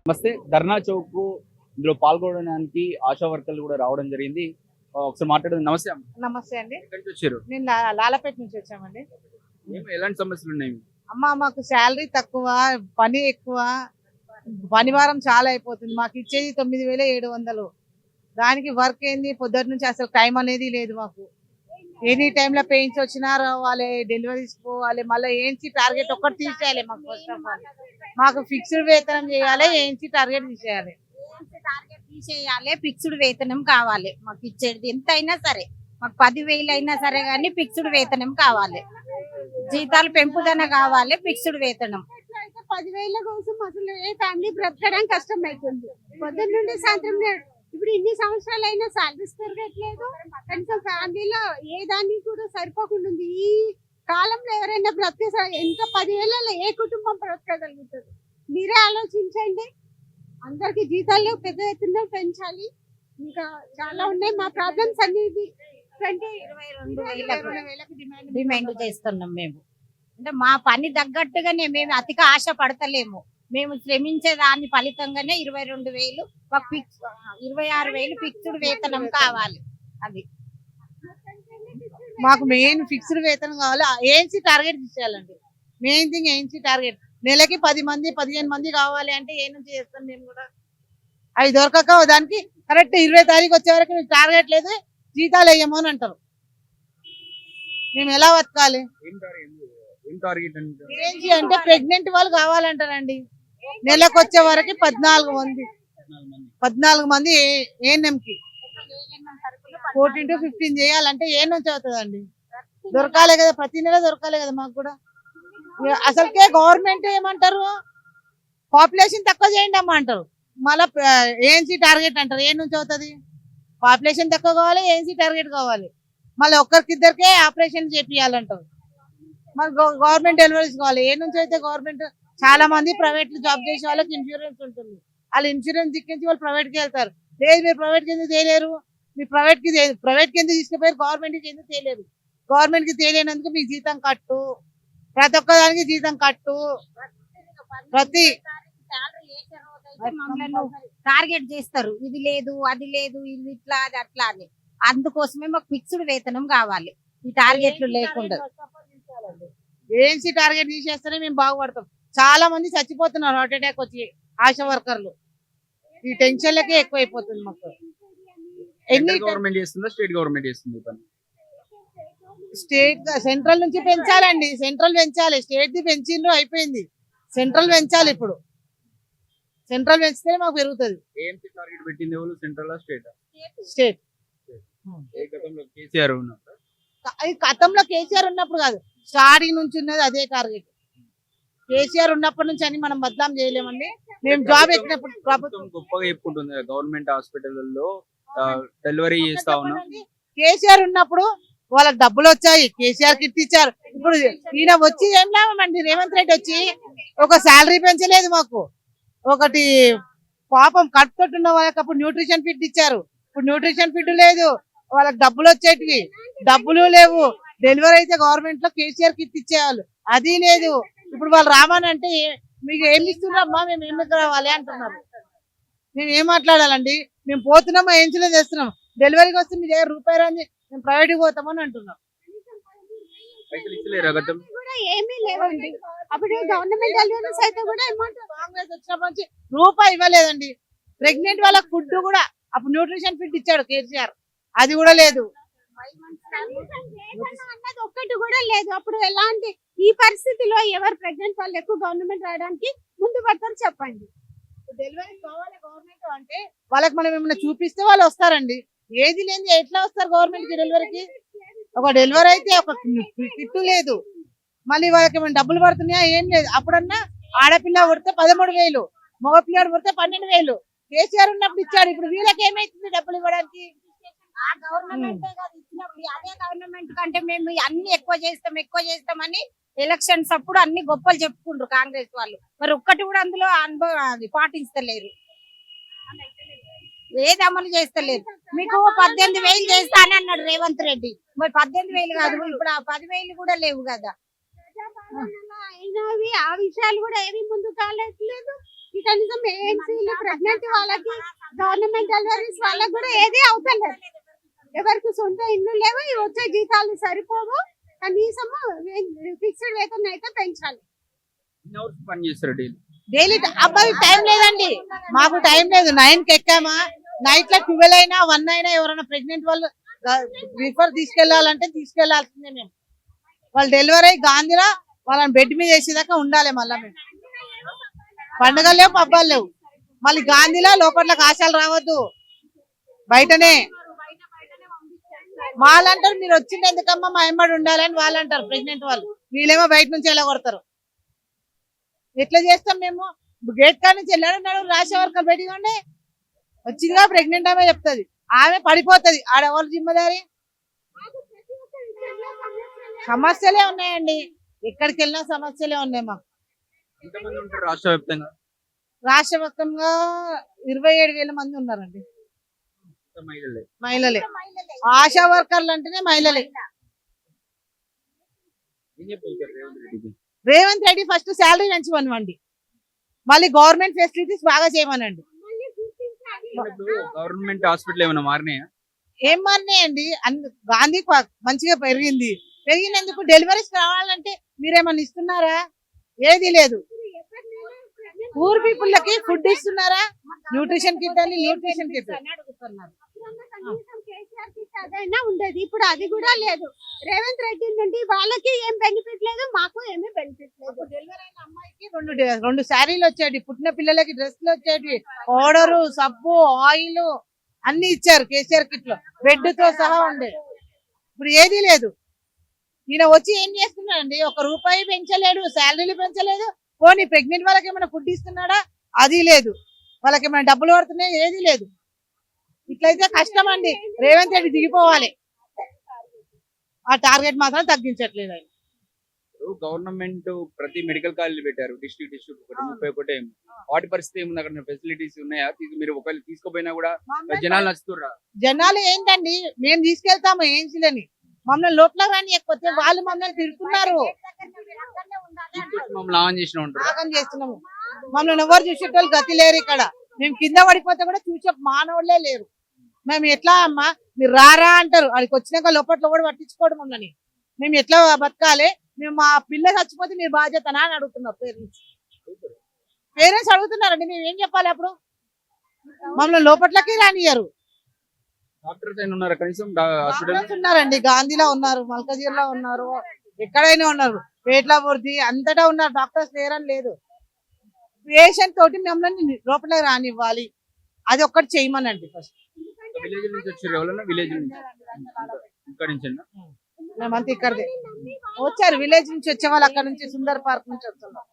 నమస్తే. ధర్నా చౌక్ ఇందులో పాల్గొనడానికి ఆశా వర్కర్లు కూడా రావడం జరిగింది. ఒకసారి మాట్లాడదాం. నమస్తే అమ్మ. నమస్తే అండి. ఎక్కడి నుంచి వచ్చారు? నేను లాలపేట నుంచి వచ్చామండి. ఎలాంటి సమస్యలు ఉన్నాయి? మాకు శాలరీ తక్కువ, పని ఎక్కువ, పని భారం చాలా అయిపోతుంది. మాకు ఇచ్చేది 9,700. దానికి వర్క్ ఏంది, పొద్దున్న నుంచి అసలు టైం అనేది లేదు మాకు. ఎనీ టైంలో పెయిన్స్ వచ్చినా రావాలి, డెలివరీస్ పోవాలి, మళ్ళీ ఏంచి టార్గెట్ ఒక్కటి తీసేయాలి. మాకు ఫస్ట్ ఆఫ్ ఆల్ మాకు ఫిక్స్డ్ వేతనం చేయాలి, ఏంచి టార్గెట్ తీసేయాలి. ఫిక్స్డ్ వేతనం కావాలి. మాకు ఇచ్చేది ఎంత అయినా సరే, మాకు 10,000 అయినా సరే కానీ ఫిక్స్డ్ వేతనం కావాలి. జీతాలు పెంపుదన కావాలి, ఫిక్స్డ్ వేతనం. 10,000 కోసం అసలు ఏ ఫ్యామిలీ బ్రతకడం కష్టం అవుతుంది. పొద్దున్న నుండి సాయంత్రం ఇప్పుడు ఇన్ని సంవత్సరాలు అయినా సాలరీస్ పెరగట్లేదు. కనీసం ఫ్యామిలీలో ఏ దానికి కూడా సరిపోకుండా ఉంది. ఈ కాలంలో ఎవరైనా బ్రతికే ఇంకా 10,000 ఏ కుటుంబం బ్రతకగలుగుతుంది? మీరే ఆలోచించండి. అందరికి జీతాలు పెద్ద ఎత్తున పెంచాలి. ఇంకా చాలా ఉన్నాయి మా ప్రాబ్లమ్స్ అనేది. 22,000 డిమాండ్ చేస్తున్నాం మేము. అంటే మా పని తగ్గట్టుగానే మేము అతిగా ఆశ పడతలేము. మేము శ్రమించే దాని ఫలితంగానే 22,000, 26,000 ఫిక్స్డ్ వేతనం కావాలి. అది మాకు మెయిన్ ఫిక్స్డ్ వేతనం కావాలి. ఏఎన్సీ టార్గెట్ తీసేయాలండి. Main thing ANC target. నెలకి 10 మంది 15 మంది కావాలి అంటే ఏ నుంచి చేస్తాం మేము కూడా. అవి దొరకక దానికి కరెక్ట్ 20 తారీఖు వచ్చే వరకు మీకు టార్గెట్ లేదు, జీతాలు వేయము అని అంటారు. మేము ఎలా బతకాలి? ఏఎన్సీ అంటే ప్రెగ్నెంట్ వాళ్ళు కావాలంటారండి. నెలకు వచ్చే వరకు 14 మంది ఏఎన్ఎంకి 14 to 15 చేయాలంటే ఏ నుంచి అవుతుందండి? దొరకాలి కదా, ప్రతి నెల దొరకాలి కదా మాకు కూడా. అసలుకే గవర్నమెంట్ ఏమంటారు, పాపులేషన్ తక్కువ చేయండి అమ్మ అంటారు. మళ్ళీ ఏఎన్సీ టార్గెట్ అంటారు. ఏ నుంచి అవుతుంది? పాపులేషన్ తక్కువ కావాలి, ఏఎన్సీ టార్గెట్ కావాలి. మళ్ళీ ఒక్కరికిద్దరికే ఆపరేషన్ చేపియాలంటారు. మరి గవర్నమెంట్ డెలివరీస్ కావాలి. ఏ నుంచి అయితే గవర్నమెంట్? చాలా మంది ప్రైవేట్ జాబ్ చేసే వాళ్ళకి ఇన్సూరెన్స్ ఉంటుంది. వాళ్ళు ఇన్సూరెన్స్ దిక్కించి వాళ్ళు ప్రైవేట్కి వెళ్తారు. లేదు మీరు ప్రైవేట్కి ఎందుకు చేయలేరు? మీరు ప్రైవేట్కి ఎందుకు తీసుకుపోయారు? గవర్నమెంట్కి ఎందుకు చేయలేరు? గవర్నమెంట్కి తెలియనందుకు మీకు జీతం కట్టు, ప్రతి ఒక్కదానికి జీతం కట్టు. ప్రతి టార్గెట్ చేస్తారు. ఇది లేదు, అది లేదు, ఇది ఇట్లా, అది అట్లా అని. అందుకోసమే మాకు ఫిక్స్డ్ వేతనం కావాలి. ఈ టార్గెట్లు లేకుండా ఏఎన్సీ టార్గెట్ తీసేస్తేనే మేము బాగుపడతాం. చాలా మంది చచ్చిపోతున్నారు హార్ట్ అటాక్ వచ్చి. ఆశా వర్కర్లు ఈ టెన్షన్లకే ఎక్కువైపోతుంది మాకు. గవర్నమెంట్ చేస్తుందా, స్టేట్ గవర్నమెంట్ చేస్తుంది? సెంట్రల్ నుంచి పెంచాలండి. సెంట్రల్ పెంచాలి. స్టేట్ ది పెంచిండ్రు అయిపోయింది. సెంట్రల్ పెంచాలి. ఇప్పుడు సెంట్రల్ పెంచితే మాకు పెరుగుతుంది. స్టేట్ గతంలో కేసీఆర్ ఉన్నప్పుడు కాదు, స్టార్టింగ్ నుంచి ఉన్నది అదే టార్గెట్. కేసీఆర్ ఉన్నప్పటి నుంచి అని మనం బద్నాం చేయలేమండి. మేము జాబ్ ఎక్కినప్పుడు ప్రభుత్వం గొప్పగా చెప్పుకుంటుంది గవర్నమెంట్ హాస్పిటల్లో డెలివరీ చేస్తా ఉన్నాం. కేసీఆర్ ఉన్నప్పుడు వాళ్ళకి డబ్బులు వచ్చాయి, కేసీఆర్ కిట్ ఇచ్చారు. ఇప్పుడు ఈయన వచ్చి ఏం లాభమండి? రేవంత్ రెడ్డి వచ్చి ఒక శాలరీ పెంచలేదు మాకు. ఒకటి పాపం కట్టుకుంటున్న వాళ్ళకి అప్పుడు న్యూట్రిషన్ ఫిట్ ఇచ్చారు. ఇప్పుడు న్యూట్రిషన్ ఫిట్ లేదు. వాళ్ళకి డబ్బులు వచ్చేటివి, డబ్బులు లేవు. డెలివరీ అయితే గవర్నమెంట్ లో కేసీఆర్ కిట్ ఇచ్చేవాళ్ళు, అది లేదు. ఇప్పుడు వాళ్ళు రామని అంటే మీకు ఏమి ఇస్తున్నారమ్మా, మేము ఏమి రావాలి అంటున్నారు. మేము ఏం మాట్లాడాలండి? మేము పోతున్నామా, ఏంచులో చేస్తున్నాం. డెలివరీకి వస్తే మీ దగ్గర రూపాయి రాని మేము ప్రైవేట్కి పోతామని అంటున్నాం. కూడా ఏమీ లేవండి. అప్పుడు గవర్నమెంట్ డెలివరీస్ అయితే కూడా కాంగ్రెస్ వచ్చినప్పటి నుంచి రూపాయి ఇవ్వలేదండి. ప్రెగ్నెంట్ వాళ్ళకి ఫుడ్ కూడా అప్పుడు న్యూట్రిషన్ ఫిట్ ఇచ్చాడు కేసీఆర్, అది కూడా లేదు. అన్నది ఒక్కటి కూడా లేదు. అప్పుడు ఎలాంటి ఈ పరిస్థితిలో ఎవరు ప్రెగ్నెంట్ వాళ్ళు ఎక్కువ గవర్నమెంట్ రావడానికి ముందు పడతారు చెప్పండి. డెలివరీ కావాలి గవర్నమెంట్ అంటే వాళ్ళకి మనం ఏమైనా చూపిస్తే వాళ్ళు వస్తారండి. ఏది లేని ఎట్లా వస్తారు గవర్నమెంట్ కి డెలివరీకి? ఒక డెలివరీ అయితే ఒక కిట్టు లేదు. మళ్ళీ వాళ్ళకి ఏమైనా డబ్బులు పడుతున్నాయా? ఏం లేదు. అప్పుడన్నా ఆడపిల్ల పుడితే 13,000, మగ పిల్లాడు పుడితే 12,000 కేసీఆర్ ఉన్నప్పుడు ఇచ్చాడు. ఇప్పుడు వీళ్ళకి ఏమైతుంది డబ్బులు ఇవ్వడానికి? గవర్నమెంట్ ఇచ్చినప్పుడు అదే గవర్నమెంట్ కంటే మేము అన్ని ఎక్కువ చేస్తామని ఎలక్షన్స్ అప్పుడు అన్ని గొప్పలు చెప్పుకుంటారు కాంగ్రెస్ వాళ్ళు. మరి ఒక్కటి కూడా అందులో అది పాటిస్తలేరు, ఏది అమలు చేస్తలేరు. మీకు 18,000 చేస్తానని అన్నాడు రేవంత్ రెడ్డి. మరి 18,000 కాదు, ఇప్పుడు 10,000 కూడా లేవు కదా. అయినవి ఆ విషయాలు కూడా ఏవి ముందు కాలేదు. ఈ కనీసం ఏఎన్సీలు ప్రెగ్నెంట్ వాళ్ళకి గవర్నమెంట్ డెలివరీస్ వాళ్ళకి కూడా ఏది అవుతలేదు. ఎవరికి సొంత ఇల్లు లేవు, ఈ వచ్చే జీతాలు సరిపోవు. కనీసం ఫిక్స్డ్ వేతనం అయితే పెంచాలి. ఎన్ని అవర్స్ పని చేస్తారు డైలీ? డైలీ అబ్బాయి టైం లేదండి, మాకు టైం లేదు. 9 కి ఎక్కామా, నైట్ లో 12 అయినా 1 అయినా ఎవరైనా ప్రెగ్నెంట్ వాళ్ళు రిఫర్ తీసుకెళ్లాలంటే తీసుకెళ్లాల్సిందే. మేము వాళ్ళు డెలివరీ అయ్యి గాంధీలో వాళ్ళని బెడ్ మీద వేసేదాకా ఉండాలి. మళ్ళీ మేము పండుగలు లేవు, పబ్బాలు లేవు. మళ్ళీ గాంధీలో లోపట్లకు ఆశాలు రావద్దు, బయటనే. వాళ్ళంటారు మీరు వచ్చింది ఎందుకమ్మా మా ఎంబడి ఉండాలని వాళ్ళంటారు ప్రెగ్నెంట్ వాళ్ళు. వీళ్ళేమో బయట నుంచి ఎలా కొడతారు. ఎట్లా చేస్తాం మేము? గేట్ కాడ నుంచి వెళ్ళాడు రాసే వర్కర్ బయటికి ఉండి వచ్చిందిగా ప్రెగ్నెంట్ ఆమె చెప్తుంది, ఆమె పడిపోతుంది. ఆడెవరు జిమ్మదారి? సమస్యలే ఉన్నాయండి, ఎక్కడికి వెళ్ళినా సమస్యలే ఉన్నాయి మాకు. ఎంతమంది ఉంటారు రాష్ట్ర వ్యాప్తంగా? రాష్ట్ర వ్యాప్తంగా 27,000 మంది ఉన్నారండి. మహిళలే. మహిళలే. ఆశా వర్కర్లు అంటేనే మహిళలే. ఏం చెప్తారు రేవంత్ రెడ్డికి? రేవంత్ రెడ్డి ఫస్ట్ శాలరీ పెంచమనండి, మళ్ళీ గవర్నమెంట్ ఫెసిలిటీస్ బాగా చేయమనండి. ఇప్పుడు గవర్నమెంట్ హాస్పిటల్ ఏమైనా మారినాయా? ఏం మారినాయండి? గాంధీ మంచిగా పెరిగినందుకు డెలివరీస్ రావాలంటే మీరేమన్నా ఇస్తున్నారా? ఏది లేదు. పూర్ పీపుల్ లకి ఫుడ్ ఇస్తున్నారా? న్యూట్రిషన్ కిట్ అని న్యూట్రిషన్ కిట్ కనీసం కేసీఆర్ కిట్ అదైనా ఉండేది, ఇప్పుడు అది కూడా లేదు. రేవంత్ రెడ్డి నుండి వాళ్ళకి ఏం బెనిఫిట్ లేదు, మాకు ఏమీ బెనిఫిట్ లేదు. డెలివరీ అయిన అమ్మాయికి రెండు శారీలు వచ్చేటి, పుట్టిన పిల్లలకి డ్రెస్లు వచ్చేటి, పౌడరు, సబ్బు, ఆయిల్ అన్ని ఇచ్చారు కేసీఆర్ కిట్ లో, బెడ్ తో సహా ఉండే. ఇప్పుడు ఏదీ లేదు. ఈయన వచ్చి ఏం చేస్తున్నాడండి? 1 రూపాయి పెంచలేడు, శాలరీలు పెంచలేదు. పోనీ ప్రెగ్నెంట్ వాళ్ళకి ఏమైనా ఫుడ్ ఇస్తున్నాడా? అది లేదు. వాళ్ళకి ఏమైనా డబ్బులు పడుతున్నాయి? ఏది లేదు. ఇట్లయితే కష్టం అండి. రేవంత్ రెడ్డి దిగిపోవాలి. ఆ టార్గెట్ మాత్రం తగ్గించట్లేదు ఆయన. గవర్నమెంట్ ప్రతి మెడికల్ కాలేజ్ పెట్టారు, డిస్ట్రిక్ట్ ఒకటి 31 ఏమో. వాటి పరిస్థితి ఏముంది? అక్కడ ఫెసిలిటీస్ ఉన్నాయా? మీరు ఒకవేళ తీసుకోపోయినా కూడా జనాలు నచ్చుతుర్రా? జనాలు ఏంటండి, మేము తీసుకెళ్తాము ఏన్సీలని, మమ్మల్ని లోపల రానియకపోతే వాళ్ళు మమ్మల్ని తిడుతున్నారు. మమ్మల్ని ఆన్ చేసిన ఉంటారు. ఆగం చేస్తున్నాము. మమ్మల్ని ఎవరు చూసేటోళ్ళు గతి లేరు ఇక్కడ. మేము కింద పడిపోతే కూడా చూసే మానవులే లేరు. మేము ఎట్లా అమ్మా మీరు రారా అంటారు, అక్కడికి వచ్చినాక లోపట్లో కూడా పట్టించుకోవడం మమ్మల్ని. మేము ఎట్లా బతకాలి? మేము మా పిల్ల చచ్చిపోతే మీరు బాధ్యతనా అని అడుగుతున్నారు పేరెంట్స్ అడుగుతున్నారండి. మేము ఏం చెప్పాలి అప్పుడు? మమ్మల్ని లోపట్లకి రానియరు. డాక్టర్స్ అయినా ఉన్నారా కనీసం హాస్పిటల్? డాక్టర్స్ ఉన్నారండి, గాంధీలో ఉన్నారు, మల్కజీర్లో ఉన్నారు, ఎక్కడైనా ఉన్నారు, పేట్లపూర్తి అంతటా ఉన్నారు. డాక్టర్స్ లేరని లేదు. పేషెంట్ తోటి మమ్మల్ని లోపల రానివ్వాలి, అది ఒక్కటి చేయమనండి ఫస్ట్. విలేజ్ నుంచి వచ్చారు ఎవరన్నా? విలేజ్ నుంచి ఇక్కడ నుంచి మేమంతా ఇక్కడదే వచ్చారు. విలేజ్ నుంచి వచ్చే వాళ్ళు అక్కడ నుంచి సుందర్ పార్క్ నుంచి వస్తున్నాం.